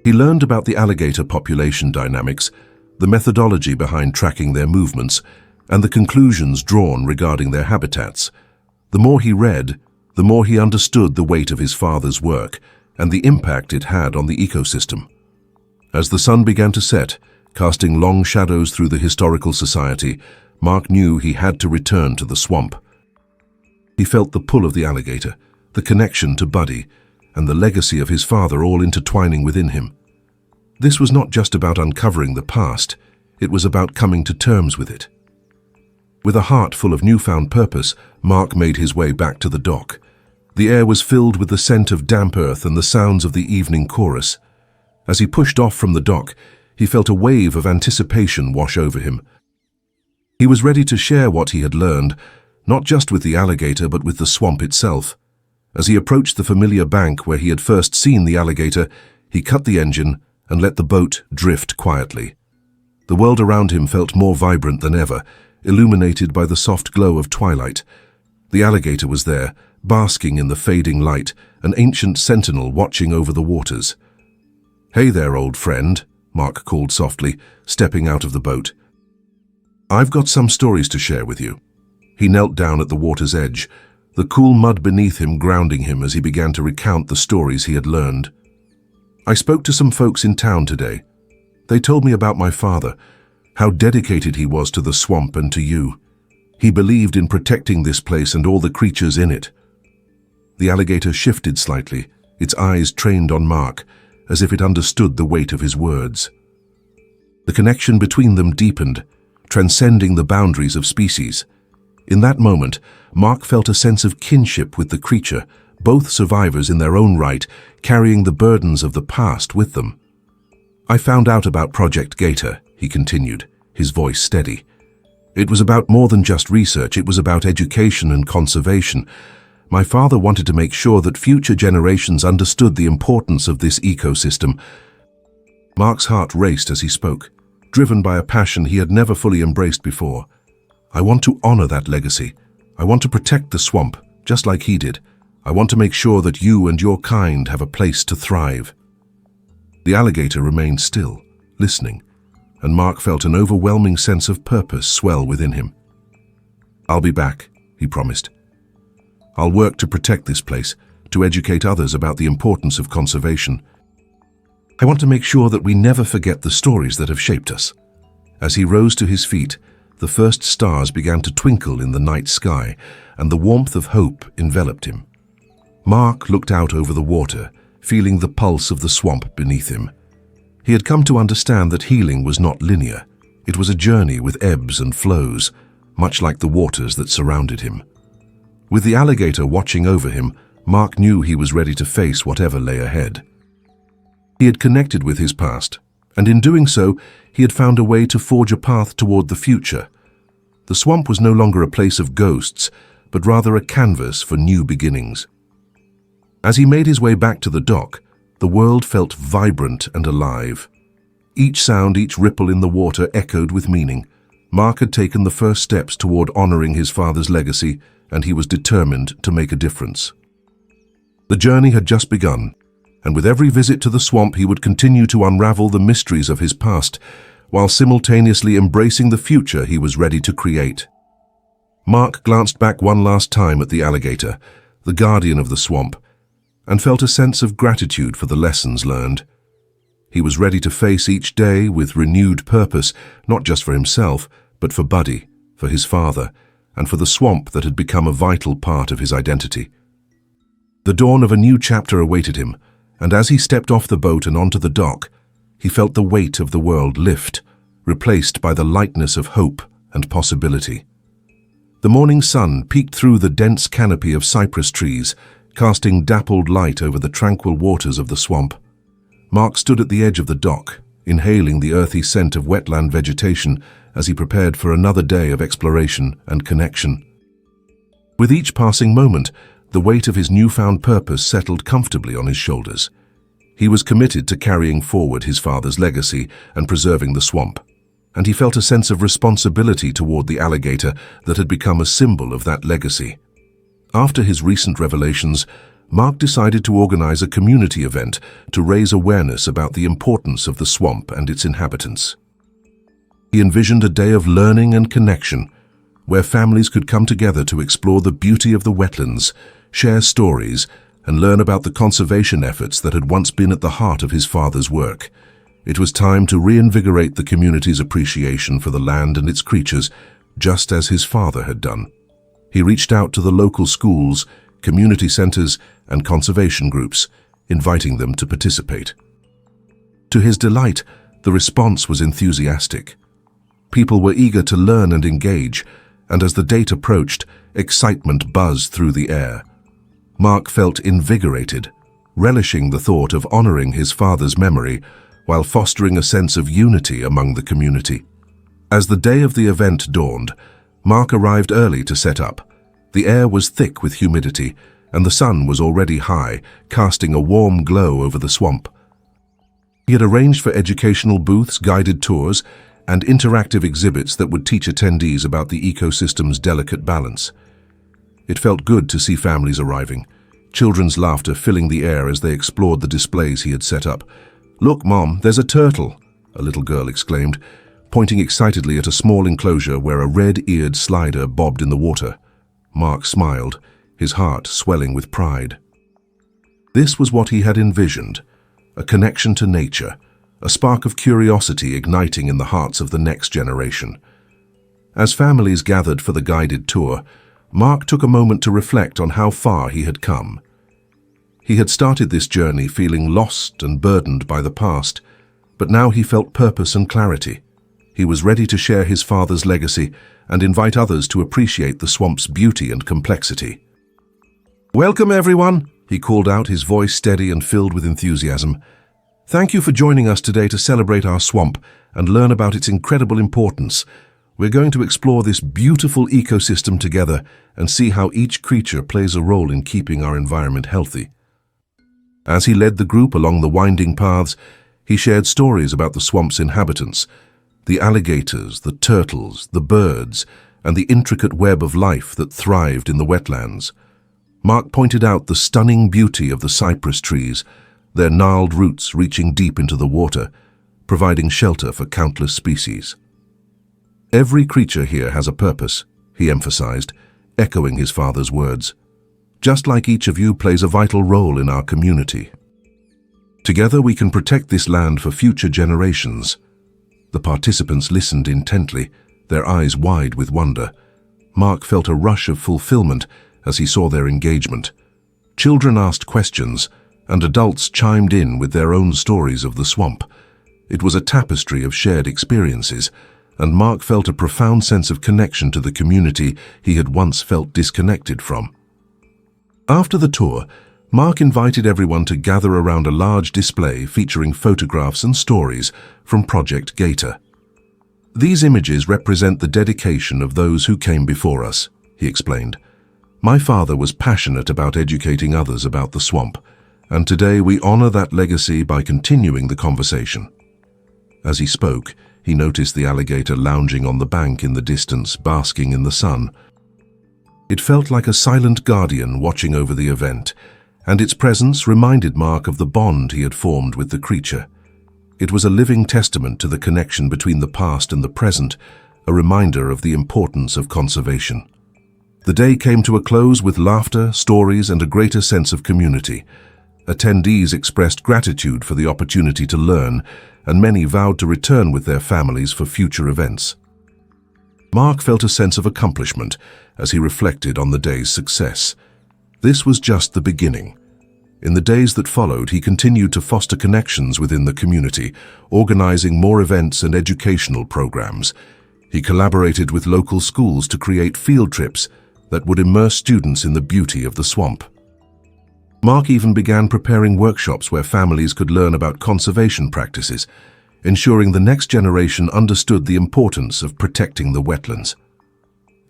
He learned about the alligator population dynamics, the methodology behind tracking their movements, and the conclusions drawn regarding their habitats. The more he read, the more he understood the weight of his father's work and the impact it had on the ecosystem. As the sun began to set, casting long shadows through the historical society, Mark knew he had to return to the swamp. He felt the pull of the alligator, the connection to Buddy, and the legacy of his father all intertwining within him. This was not just about uncovering the past, it was about coming to terms with it. With a heart full of newfound purpose, Mark made his way back to the dock. The air was filled with the scent of damp earth and the sounds of the evening chorus. As he pushed off from the dock, he felt a wave of anticipation wash over him. He was ready to share what he had learned, not just with the alligator but with the swamp itself. As he approached the familiar bank where he had first seen the alligator, he cut the engine and let the boat drift quietly. The world around him felt more vibrant than ever, illuminated by the soft glow of twilight. The alligator was there, basking in the fading light, an ancient sentinel watching over the waters. "Hey there, old friend," Mark called softly, stepping out of the boat. "I've got some stories to share with you." He knelt down at the water's edge, the cool mud beneath him grounding him as he began to recount the stories he had learned. "I spoke to some folks in town today. They told me about my father, how dedicated he was to the swamp and to you. He believed in protecting this place and all the creatures in it." The alligator shifted slightly, its eyes trained on Mark, as if it understood the weight of his words. The connection between them deepened, transcending the boundaries of species. In that moment, Mark felt a sense of kinship with the creature, both survivors in their own right, carrying the burdens of the past with them. "I found out about Project Gator," he continued, his voice steady. "It was about more than just research, it was about education and conservation. My father wanted to make sure that future generations understood the importance of this ecosystem." Mark's heart raced as he spoke, driven by a passion he had never fully embraced before. "I want to honor that legacy. I want to protect the swamp, just like he did. I want to make sure that you and your kind have a place to thrive." The alligator remained still, listening, and Mark felt an overwhelming sense of purpose swell within him. "I'll be back," he promised. "I'll work to protect this place, to educate others about the importance of conservation. I want to make sure that we never forget the stories that have shaped us." As he rose to his feet, the first stars began to twinkle in the night sky, and the warmth of hope enveloped him. Mark looked out over the water, feeling the pulse of the swamp beneath him. He had come to understand that healing was not linear. It was a journey with ebbs and flows, much like the waters that surrounded him. With the alligator watching over him, Mark knew he was ready to face whatever lay ahead. He had connected with his past, and in doing so, he had found a way to forge a path toward the future. The swamp was no longer a place of ghosts, but rather a canvas for new beginnings. As he made his way back to the dock, the world felt vibrant and alive. Each sound, each ripple in the water echoed with meaning. Mark had taken the first steps toward honoring his father's legacy, and he was determined to make a difference. The journey had just begun, and with every visit to the swamp he would continue to unravel the mysteries of his past, while simultaneously embracing the future he was ready to create. Mark glanced back one last time at the alligator, the guardian of the swamp, and felt a sense of gratitude for the lessons learned. He was ready to face each day with renewed purpose, not just for himself, but for Buddy, for his father, and for the swamp that had become a vital part of his identity. The dawn of a new chapter awaited him, and as he stepped off the boat and onto the dock, he felt the weight of the world lift, replaced by the lightness of hope and possibility. The morning sun peeked through the dense canopy of cypress trees, casting dappled light over the tranquil waters of the swamp. Mark stood at the edge of the dock, inhaling the earthy scent of wetland vegetation as he prepared for another day of exploration and connection. With each passing moment, the weight of his newfound purpose settled comfortably on his shoulders. He was committed to carrying forward his father's legacy and preserving the swamp, and he felt a sense of responsibility toward the alligator that had become a symbol of that legacy. After his recent revelations, Mark decided to organize a community event to raise awareness about the importance of the swamp and its inhabitants. He envisioned a day of learning and connection, where families could come together to explore the beauty of the wetlands, share stories, and learn about the conservation efforts that had once been at the heart of his father's work. It was time to reinvigorate the community's appreciation for the land and its creatures, just as his father had done. He reached out to the local schools, community centers, and conservation groups, inviting them to participate. To his delight, the response was enthusiastic. People were eager to learn and engage, and as the date approached, excitement buzzed through the air. Mark felt invigorated, relishing the thought of honoring his father's memory while fostering a sense of unity among the community. As the day of the event dawned, Mark arrived early to set up. The air was thick with humidity, and the sun was already high, casting a warm glow over the swamp. He had arranged for educational booths, guided tours, and interactive exhibits that would teach attendees about the ecosystem's delicate balance. It felt good to see families arriving, children's laughter filling the air as they explored the displays he had set up. "Look, Mom, there's a turtle," a little girl exclaimed, pointing excitedly at a small enclosure where a red-eared slider bobbed in the water. Mark smiled, his heart swelling with pride. This was what he had envisioned, a connection to nature, a spark of curiosity igniting in the hearts of the next generation. As families gathered for the guided tour, Mark took a moment to reflect on how far he had come. He had started this journey feeling lost and burdened by the past, but now he felt purpose and clarity. He was ready to share his father's legacy and invite others to appreciate the swamp's beauty and complexity. "Welcome, everyone," he called out, his voice steady and filled with enthusiasm. "Thank you for joining us today to celebrate our swamp and learn about its incredible importance. We're going to explore this beautiful ecosystem together and see how each creature plays a role in keeping our environment healthy." As he led the group along the winding paths, he shared stories about the swamp's inhabitants, the alligators, the turtles, the birds, and the intricate web of life that thrived in the wetlands. Mark pointed out the stunning beauty of the cypress trees, their gnarled roots reaching deep into the water, providing shelter for countless species. "Every creature here has a purpose," he emphasized, echoing his father's words. "Just like each of you plays a vital role in our community. Together we can protect this land for future generations." The participants listened intently, their eyes wide with wonder. Mark felt a rush of fulfillment as he saw their engagement. Children asked questions, and adults chimed in with their own stories of the swamp. It was a tapestry of shared experiences, and Mark felt a profound sense of connection to the community he had once felt disconnected from. After the tour, Mark invited everyone to gather around a large display featuring photographs and stories from Project Gator. "These images represent the dedication of those who came before us," he explained. "My father was passionate about educating others about the swamp, and today we honor that legacy by continuing the conversation." As he spoke, he noticed the alligator lounging on the bank in the distance, basking in the sun. It felt like a silent guardian watching over the event, and its presence reminded Mark of the bond he had formed with the creature. It was a living testament to the connection between the past and the present, a reminder of the importance of conservation. The day came to a close with laughter, stories, and a greater sense of community. Attendees expressed gratitude for the opportunity to learn, and many vowed to return with their families for future events. Mark felt a sense of accomplishment as he reflected on the day's success. This was just the beginning. In the days that followed, he continued to foster connections within the community, organizing more events and educational programs. He collaborated with local schools to create field trips that would immerse students in the beauty of the swamp. Mark even began preparing workshops where families could learn about conservation practices, ensuring the next generation understood the importance of protecting the wetlands.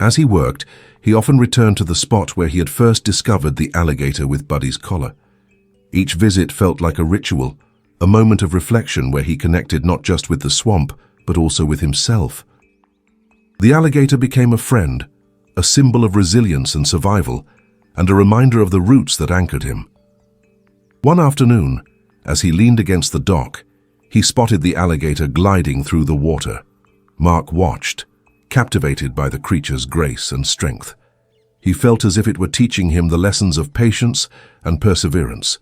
As he worked, he often returned to the spot where he had first discovered the alligator with Buddy's collar. Each visit felt like a ritual, a moment of reflection where he connected not just with the swamp, but also with himself. The alligator became a friend, a symbol of resilience and survival, and a reminder of the roots that anchored him. One afternoon, as he leaned against the dock, he spotted the alligator gliding through the water. Mark watched, captivated by the creature's grace and strength. He felt as if it were teaching him the lessons of patience and perseverance.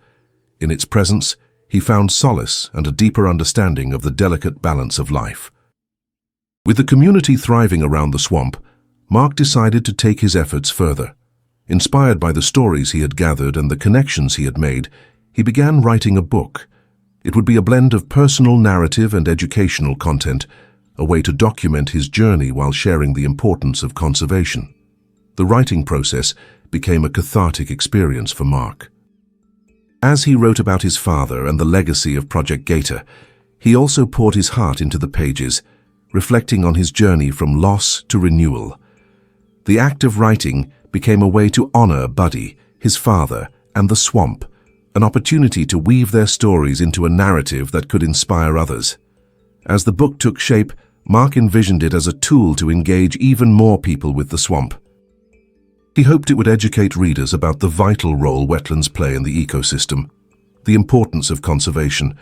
In its presence, he found solace and a deeper understanding of the delicate balance of life. With the community thriving around the swamp, Mark decided to take his efforts further. Inspired by the stories he had gathered and the connections he had made, he began writing a book. It would be a blend of personal narrative and educational content, a way to document his journey while sharing the importance of conservation. The writing process became a cathartic experience for Mark. As he wrote about his father and the legacy of Project Gator, he also poured his heart into the pages, reflecting on his journey from loss to renewal. The act of writing became a way to honor Buddy, his father, and the swamp, an opportunity to weave their stories into a narrative that could inspire others. As the book took shape, Mark envisioned it as a tool to engage even more people with the swamp. He hoped it would educate readers about the vital role wetlands play in the ecosystem, the importance of conservation,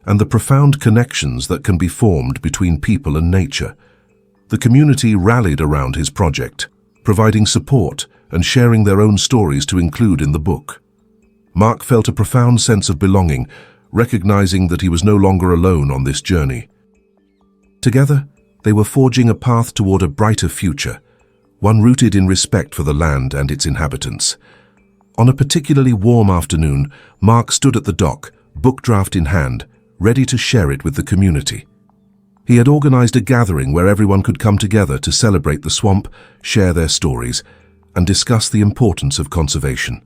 and the profound connections that can be formed between people and nature. The community rallied around his project, providing support and sharing their own stories to include in the book. Mark felt a profound sense of belonging, recognizing that he was no longer alone on this journey. Together, they were forging a path toward a brighter future, one rooted in respect for the land and its inhabitants. On a particularly warm afternoon, Mark stood at the dock, book draft in hand, ready to share it with the community. He had organized a gathering where everyone could come together to celebrate the swamp, share their stories, and discuss the importance of conservation.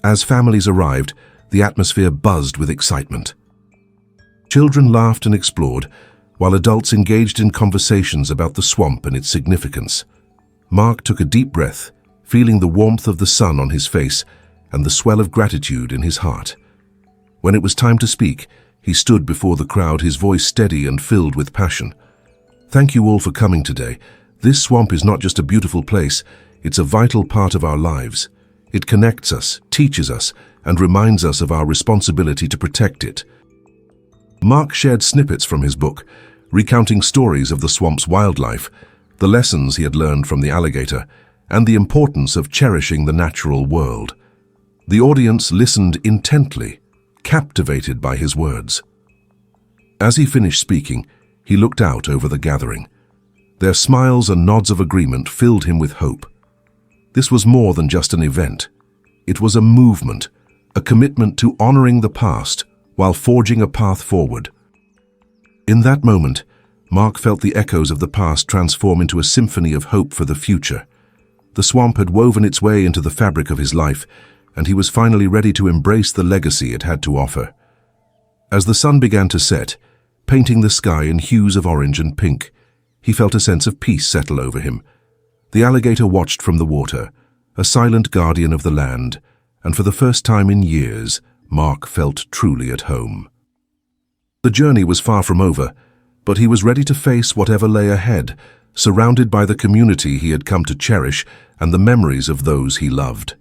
As families arrived, the atmosphere buzzed with excitement. Children laughed and explored, while adults engaged in conversations about the swamp and its significance. Mark took a deep breath, feeling the warmth of the sun on his face and the swell of gratitude in his heart. When it was time to speak, he stood before the crowd, his voice steady and filled with passion. "Thank you all for coming today. This swamp is not just a beautiful place, it's a vital part of our lives. It connects us, teaches us, and reminds us of our responsibility to protect it." Mark shared snippets from his book, recounting stories of the swamp's wildlife, the lessons he had learned from the alligator, and the importance of cherishing the natural world. The audience listened intently, captivated by his words. As he finished speaking, he looked out over the gathering. Their smiles and nods of agreement filled him with hope. This was more than just an event. It was a movement, a commitment to honoring the past while forging a path forward. In that moment, Mark felt the echoes of the past transform into a symphony of hope for the future. The swamp had woven its way into the fabric of his life, and he was finally ready to embrace the legacy it had to offer. As the sun began to set, painting the sky in hues of orange and pink, he felt a sense of peace settle over him. The alligator watched from the water, a silent guardian of the land, and for the first time in years, Mark felt truly at home. The journey was far from over, but he was ready to face whatever lay ahead, surrounded by the community he had come to cherish and the memories of those he loved.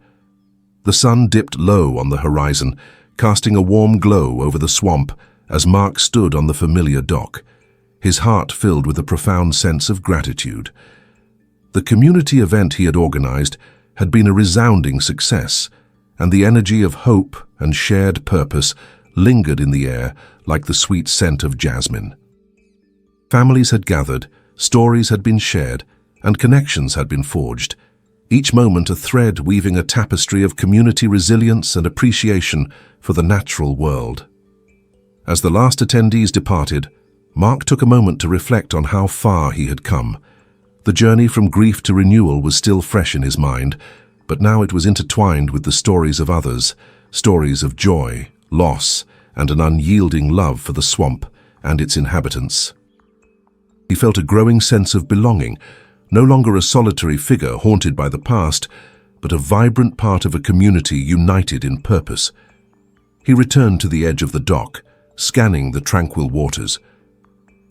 The sun dipped low on the horizon, casting a warm glow over the swamp as Mark stood on the familiar dock, his heart filled with a profound sense of gratitude. The community event he had organized had been a resounding success, and the energy of hope and shared purpose lingered in the air like the sweet scent of jasmine. Families had gathered, stories had been shared, and connections had been forged, each moment a thread weaving a tapestry of community resilience and appreciation for the natural world. As the last attendees departed, Mark took a moment to reflect on how far he had come. The journey from grief to renewal was still fresh in his mind, but now it was intertwined with the stories of others, stories of joy, loss, and an unyielding love for the swamp and its inhabitants. He felt a growing sense of belonging, no longer a solitary figure haunted by the past, but a vibrant part of a community united in purpose. He returned to the edge of the dock, scanning the tranquil waters.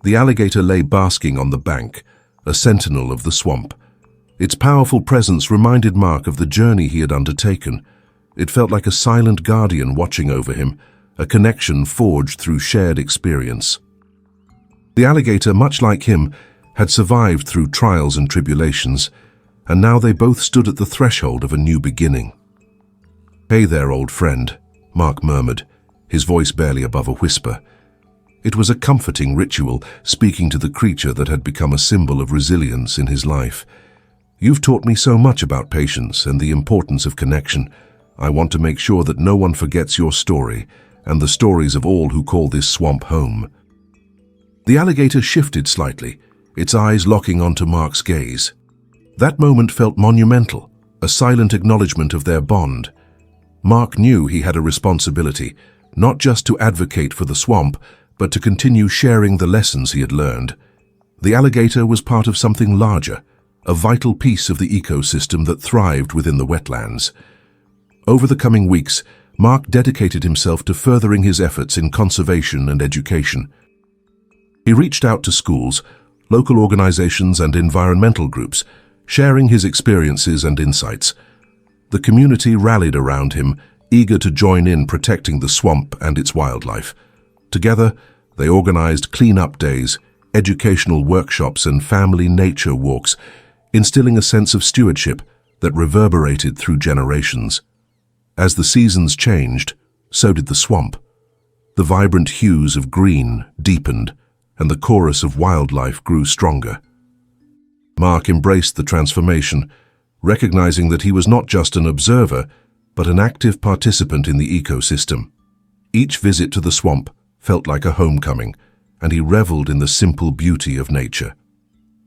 The alligator lay basking on the bank, a sentinel of the swamp. Its powerful presence reminded Mark of the journey he had undertaken. It felt like a silent guardian watching over him, a connection forged through shared experience. The alligator, much like him, had survived through trials and tribulations, and now they both stood at the threshold of a new beginning. "Hey there, old friend," Mark murmured, his voice barely above a whisper. It was a comforting ritual, speaking to the creature that had become a symbol of resilience in his life. "You've taught me so much about patience and the importance of connection. I want to make sure that no one forgets your story and the stories of all who call this swamp home." The alligator shifted slightly, its eyes locking onto Mark's gaze. That moment felt monumental, a silent acknowledgement of their bond. Mark knew he had a responsibility, not just to advocate for the swamp, but to continue sharing the lessons he had learned. The alligator was part of something larger, a vital piece of the ecosystem that thrived within the wetlands. Over the coming weeks, Mark dedicated himself to furthering his efforts in conservation and education. He reached out to schools, local organizations, and environmental groups, sharing his experiences and insights. The community rallied around him, eager to join in protecting the swamp and its wildlife. Together, they organized clean-up days, educational workshops, and family nature walks, instilling a sense of stewardship that reverberated through generations. As the seasons changed, so did the swamp. The vibrant hues of green deepened, and the chorus of wildlife grew stronger. Mark embraced the transformation, recognizing that he was not just an observer, but an active participant in the ecosystem. Each visit to the swamp felt like a homecoming, and he reveled in the simple beauty of nature.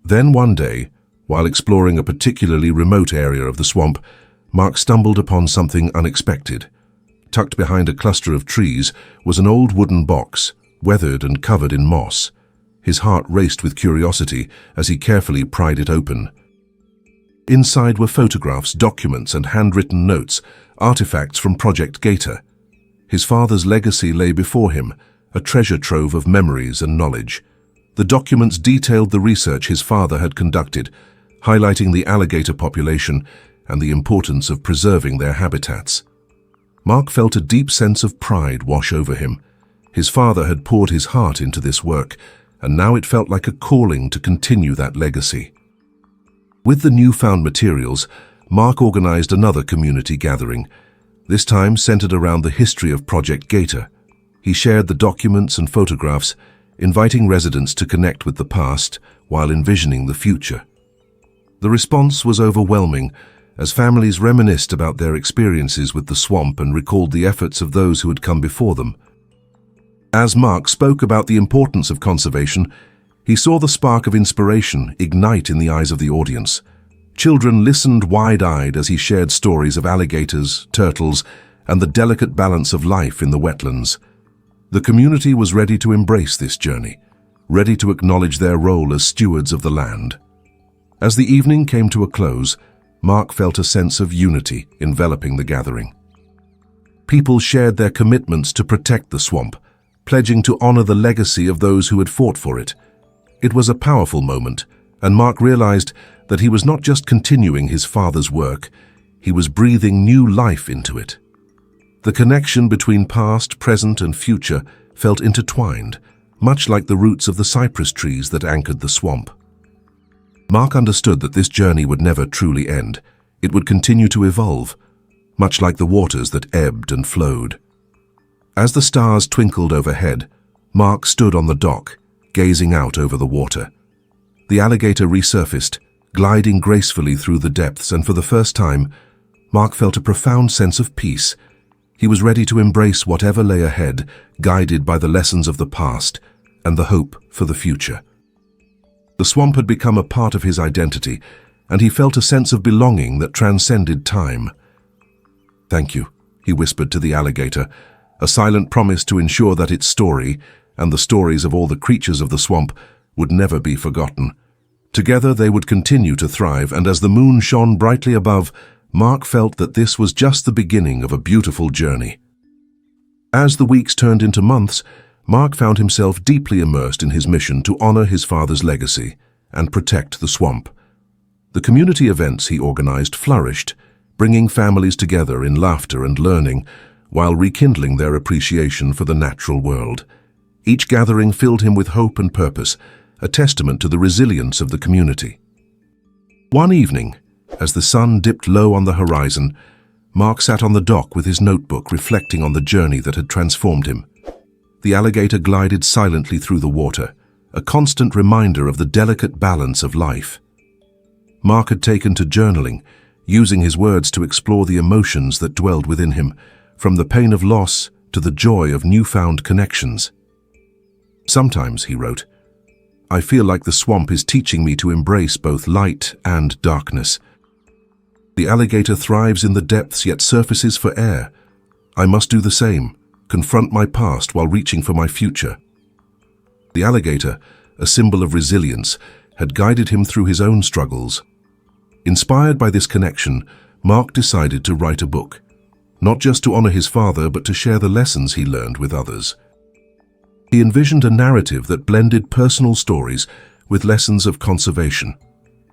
Then one day, while exploring a particularly remote area of the swamp, Mark stumbled upon something unexpected. Tucked behind a cluster of trees was an old wooden box, weathered and covered in moss. His heart raced with curiosity as he carefully pried it open. Inside were photographs, documents, and handwritten notes, artifacts from Project Gator. His father's legacy lay before him, a treasure trove of memories and knowledge. The documents detailed the research his father had conducted, highlighting the alligator population and the importance of preserving their habitats. Mark felt a deep sense of pride wash over him. His father had poured his heart into this work, and now it felt like a calling to continue that legacy. With the newfound materials, Mark organized another community gathering, this time centered around the history of Project Gator. He shared the documents and photographs, inviting residents to connect with the past while envisioning the future. The response was overwhelming, as families reminisced about their experiences with the swamp and recalled the efforts of those who had come before them. As Mark spoke about the importance of conservation, he saw the spark of inspiration ignite in the eyes of the audience. Children listened wide-eyed as he shared stories of alligators, turtles, and the delicate balance of life in the wetlands. The community was ready to embrace this journey, ready to acknowledge their role as stewards of the land. As the evening came to a close, Mark felt a sense of unity enveloping the gathering. People shared their commitments to protect the swamp, pledging to honor the legacy of those who had fought for it. It was a powerful moment, and Mark realized that he was not just continuing his father's work, he was breathing new life into it. The connection between past, present, and future felt intertwined, much like the roots of the cypress trees that anchored the swamp. Mark understood that this journey would never truly end. It would continue to evolve, much like the waters that ebbed and flowed. As the stars twinkled overhead, Mark stood on the dock, gazing out over the water. The alligator resurfaced, gliding gracefully through the depths, and for the first time, Mark felt a profound sense of peace. He was ready to embrace whatever lay ahead, guided by the lessons of the past and the hope for the future. The swamp had become a part of his identity, and he felt a sense of belonging that transcended time. "Thank you," he whispered to the alligator, a silent promise to ensure that its story, and the stories of all the creatures of the swamp, would never be forgotten. Together they would continue to thrive, and as the moon shone brightly above, Mark felt that this was just the beginning of a beautiful journey. As the weeks turned into months, Mark found himself deeply immersed in his mission to honor his father's legacy and protect the swamp. The community events he organized flourished, bringing families together in laughter and learning, while rekindling their appreciation for the natural world. Each gathering filled him with hope and purpose, a testament to the resilience of the community. One evening, as the sun dipped low on the horizon, Mark sat on the dock with his notebook, reflecting on the journey that had transformed him. The alligator glided silently through the water, a constant reminder of the delicate balance of life. Mark had taken to journaling, using his words to explore the emotions that dwelled within him, from the pain of loss to the joy of newfound connections. "Sometimes," he wrote, "I feel like the swamp is teaching me to embrace both light and darkness. The alligator thrives in the depths yet surfaces for air. I must do the same, confront my past while reaching for my future." The alligator, a symbol of resilience, had guided him through his own struggles. Inspired by this connection, Mark decided to write a book, not just to honor his father, but to share the lessons he learned with others. He envisioned a narrative that blended personal stories with lessons of conservation,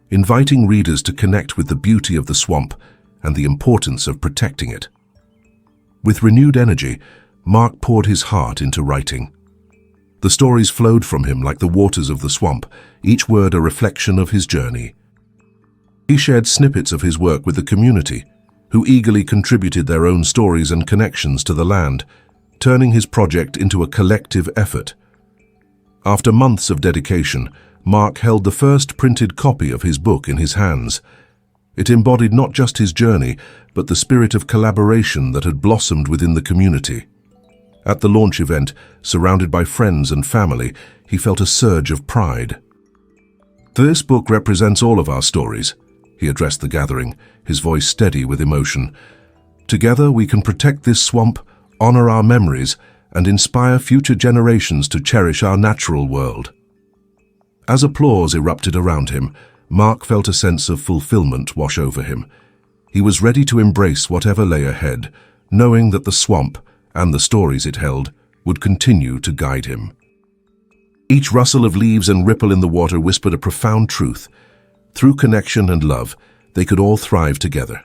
inviting readers to connect with the beauty of the swamp and the importance of protecting it. With renewed energy, Mark poured his heart into writing. The stories flowed from him like the waters of the swamp, each word a reflection of his journey. He shared snippets of his work with the community, who eagerly contributed their own stories and connections to the land, turning his project into a collective effort. After months of dedication, Mark held the first printed copy of his book in his hands. It embodied not just his journey, but the spirit of collaboration that had blossomed within the community. At the launch event, surrounded by friends and family, he felt a surge of pride. "This book represents all of our stories," he addressed the gathering, his voice steady with emotion. "Together we can protect this swamp, honor our memories, and inspire future generations to cherish our natural world." As applause erupted around him, Mark felt a sense of fulfillment wash over him. He was ready to embrace whatever lay ahead, knowing that the swamp, and the stories it held, would continue to guide him. Each rustle of leaves and ripple in the water whispered a profound truth. Through connection and love, they could all thrive together.